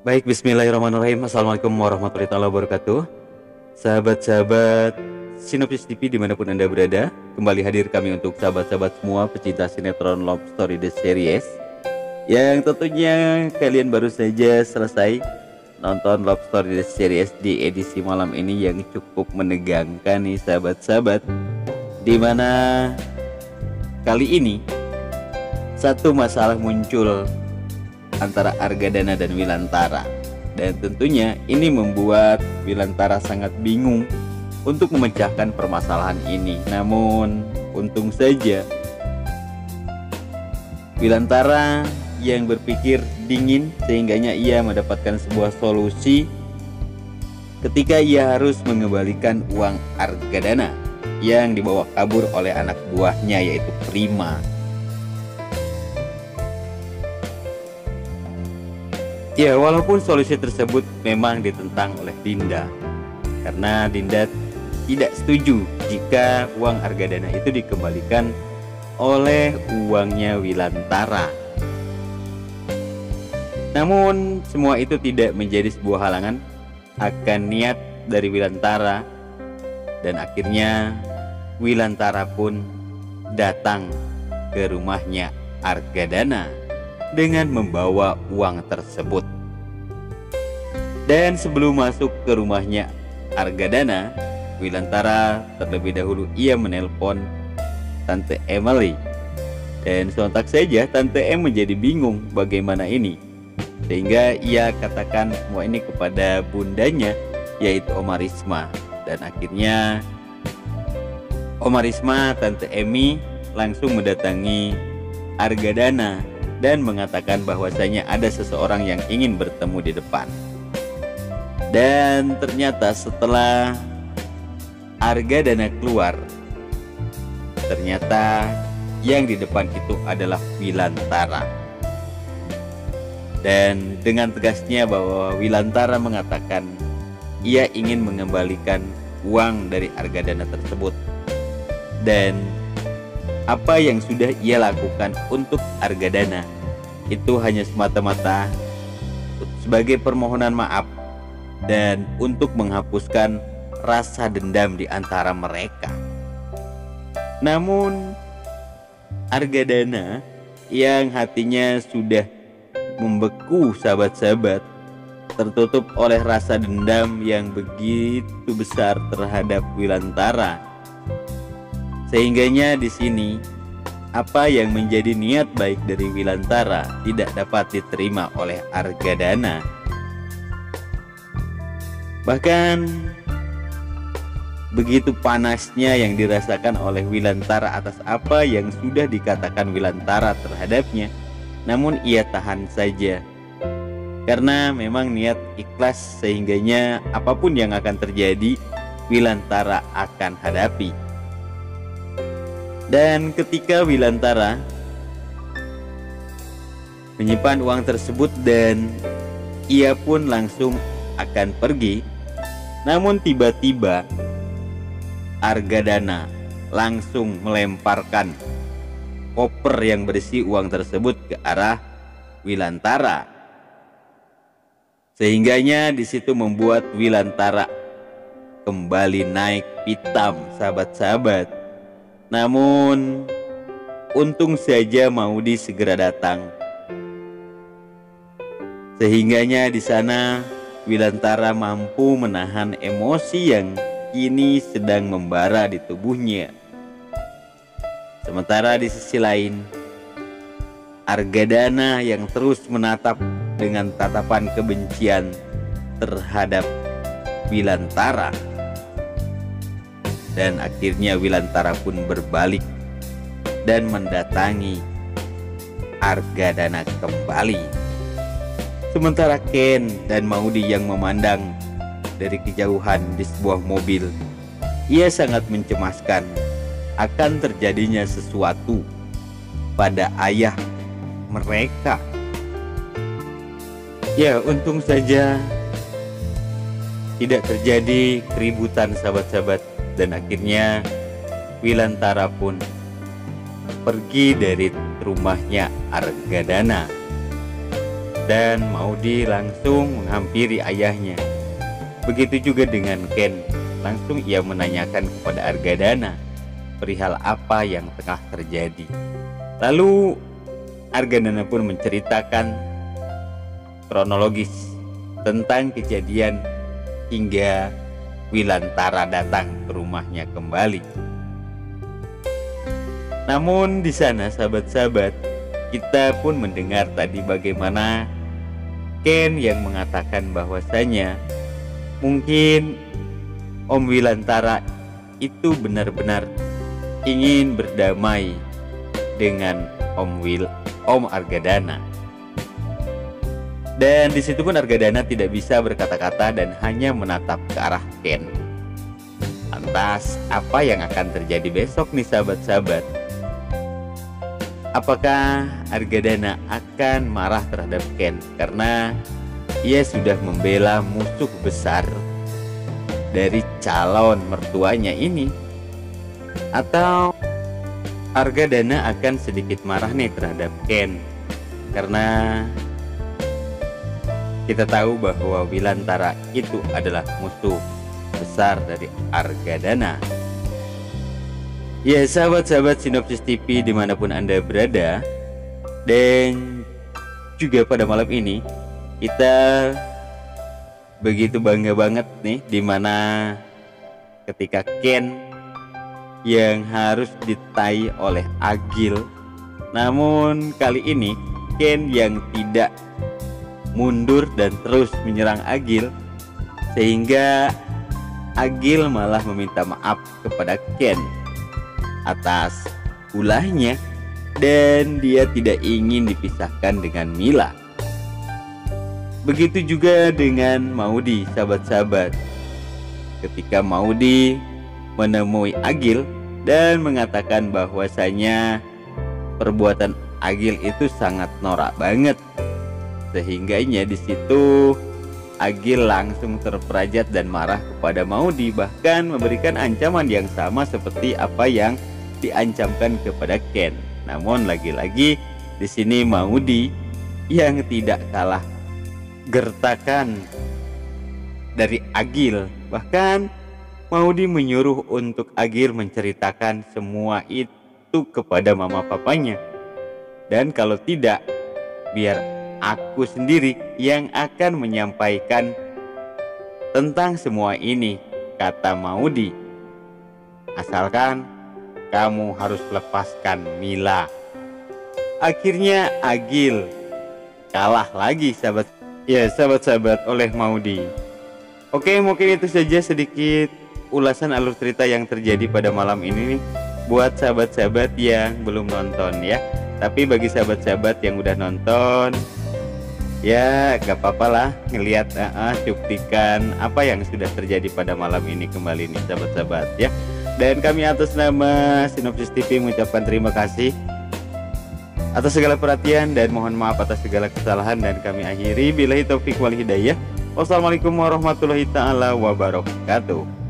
Baik, bismillahirrahmanirrahim. Assalamualaikum warahmatullahi wabarakatuh. Sahabat-sahabat Sinopsis TV dimanapun Anda berada, kembali hadir kami untuk sahabat-sahabat semua pecinta sinetron Love Story The Series, yang tentunya kalian baru saja selesai nonton Love Story The Series di edisi malam ini yang cukup menegangkan nih sahabat-sahabat, dimana kali ini satu masalah muncul antara Argadana dan Wilantara, dan tentunya ini membuat Wilantara sangat bingung untuk memecahkan permasalahan ini. Namun untung saja Wilantara yang berpikir dingin sehingganya ia mendapatkan sebuah solusi ketika ia harus mengembalikan uang Argadana yang dibawa kabur oleh anak buahnya yaitu Prima. Ya, walaupun solusi tersebut memang ditentang oleh Dinda, karena Dinda tidak setuju jika uang Argadana itu dikembalikan oleh uangnya Wilantara. Namun semua itu tidak menjadi sebuah halangan akan niat dari Wilantara, dan akhirnya Wilantara pun datang ke rumahnya Argadana dengan membawa uang tersebut. Dan sebelum masuk ke rumahnya Argadana, Wilantara terlebih dahulu ia menelpon Tante Emily. Dan sontak saja Tante Em menjadi bingung bagaimana ini, sehingga ia katakan semua ini kepada bundanya yaitu Oma Risma. Dan akhirnya Oma Risma, Tante Emi langsung mendatangi Argadana dan mengatakan bahwasanya ada seseorang yang ingin bertemu di depan. Dan ternyata setelah Argadana keluar, ternyata yang di depan itu adalah Wilantara. Dan dengan tegasnya bahwa Wilantara mengatakan ia ingin mengembalikan uang dari Argadana tersebut, dan apa yang sudah ia lakukan untuk Argadana itu hanya semata-mata sebagai permohonan maaf dan untuk menghapuskan rasa dendam di antara mereka. Namun Argadana yang hatinya sudah membeku sahabat-sahabat, tertutup oleh rasa dendam yang begitu besar terhadap Wilantara, sehingganya di sini apa yang menjadi niat baik dari Wilantara tidak dapat diterima oleh Argadana. Bahkan begitu panasnya yang dirasakan oleh Wilantara atas apa yang sudah dikatakan Wilantara terhadapnya, namun ia tahan saja karena memang niat ikhlas, sehingganya apapun yang akan terjadi Wilantara akan hadapi. Dan ketika Wilantara menyimpan uang tersebut dan ia pun langsung akan pergi, namun tiba-tiba Argadana langsung melemparkan koper yang berisi uang tersebut ke arah Wilantara, sehingganya di situ membuat Wilantara kembali naik pitam sahabat-sahabat. Namun untung saja Maudy segera datang, sehingganya di sana Wilantara mampu menahan emosi yang kini sedang membara di tubuhnya. Sementara di sisi lain, Argadana yang terus menatap dengan tatapan kebencian terhadap Wilantara. Dan akhirnya Wilantara pun berbalik dan mendatangi Argadana kembali. Sementara Ken dan Maudy yang memandang dari kejauhan di sebuah mobil, ia sangat mencemaskan akan terjadinya sesuatu pada ayah mereka. Ya, untung saja tidak terjadi keributan sahabat-sahabat, dan akhirnya Wilantara pun pergi dari rumahnya Argadana. dan Maudi langsung menghampiri ayahnya. Begitu juga dengan Ken, langsung ia menanyakan kepada Argadana perihal apa yang tengah terjadi. Lalu Argadana pun menceritakan kronologis tentang kejadian hingga Wilantara datang ke rumahnya kembali. Namun di sana sahabat-sahabat, kita pun mendengar tadi bagaimana Ken yang mengatakan bahwasanya mungkin Om Wilantara itu benar-benar ingin berdamai dengan Om Argadana. Dan di situ pun Argadana tidak bisa berkata-kata dan hanya menatap ke arah Ken. Lantas apa yang akan terjadi besok nih sahabat-sahabat? Apakah Argadana akan marah terhadap Ken karena ia sudah membela musuh besar dari calon mertuanya ini? Atau Argadana akan sedikit marah nih terhadap Ken karena kita tahu bahwa Wilantara itu adalah musuh besar dari Argadana. Ya sahabat-sahabat Sinopsis TV dimanapun Anda berada, dan juga pada malam ini kita begitu bangga banget nih dimana ketika Ken yang harus ditai oleh Agil, namun kali ini Ken yang tidak mundur dan terus menyerang Agil, sehingga Agil malah meminta maaf kepada Ken atas ulahnya dan dia tidak ingin dipisahkan dengan Mila. Begitu juga dengan Maudi sahabat-sahabat. Ketika Maudi menemui Agil dan mengatakan bahwasanya perbuatan Agil itu sangat norak banget, sehingganya di situ Agil langsung terperajat dan marah kepada Maudi, bahkan memberikan ancaman yang sama seperti apa yang diancamkan kepada Ken. Namun lagi-lagi di sini Maudi yang tidak kalah gertakan dari Agil. Bahkan Maudi menyuruh untuk Agil menceritakan semua itu kepada mama papanya. Dan kalau tidak, biar aku sendiri yang akan menyampaikan tentang semua ini, kata Maudi. Asalkan kamu harus lepaskan Mila. Akhirnya Agil kalah lagi sahabat. Ya sahabat-sahabat oleh Maudi. Oke, mungkin itu saja sedikit ulasan alur cerita yang terjadi pada malam ini nih, buat sahabat-sahabat yang belum nonton ya. Tapi bagi sahabat-sahabat yang udah nonton, ya gak apa-apa lah ngelihat cuplikan apa yang sudah terjadi pada malam ini kembali nih sahabat-sahabat ya. Dan kami atas nama Sinopsis TV mengucapkan terima kasih atas segala perhatian dan mohon maaf atas segala kesalahan, dan kami akhiri billahi taufik wal hidayah. Wassalamualaikum warahmatullahi taala wabarakatuh.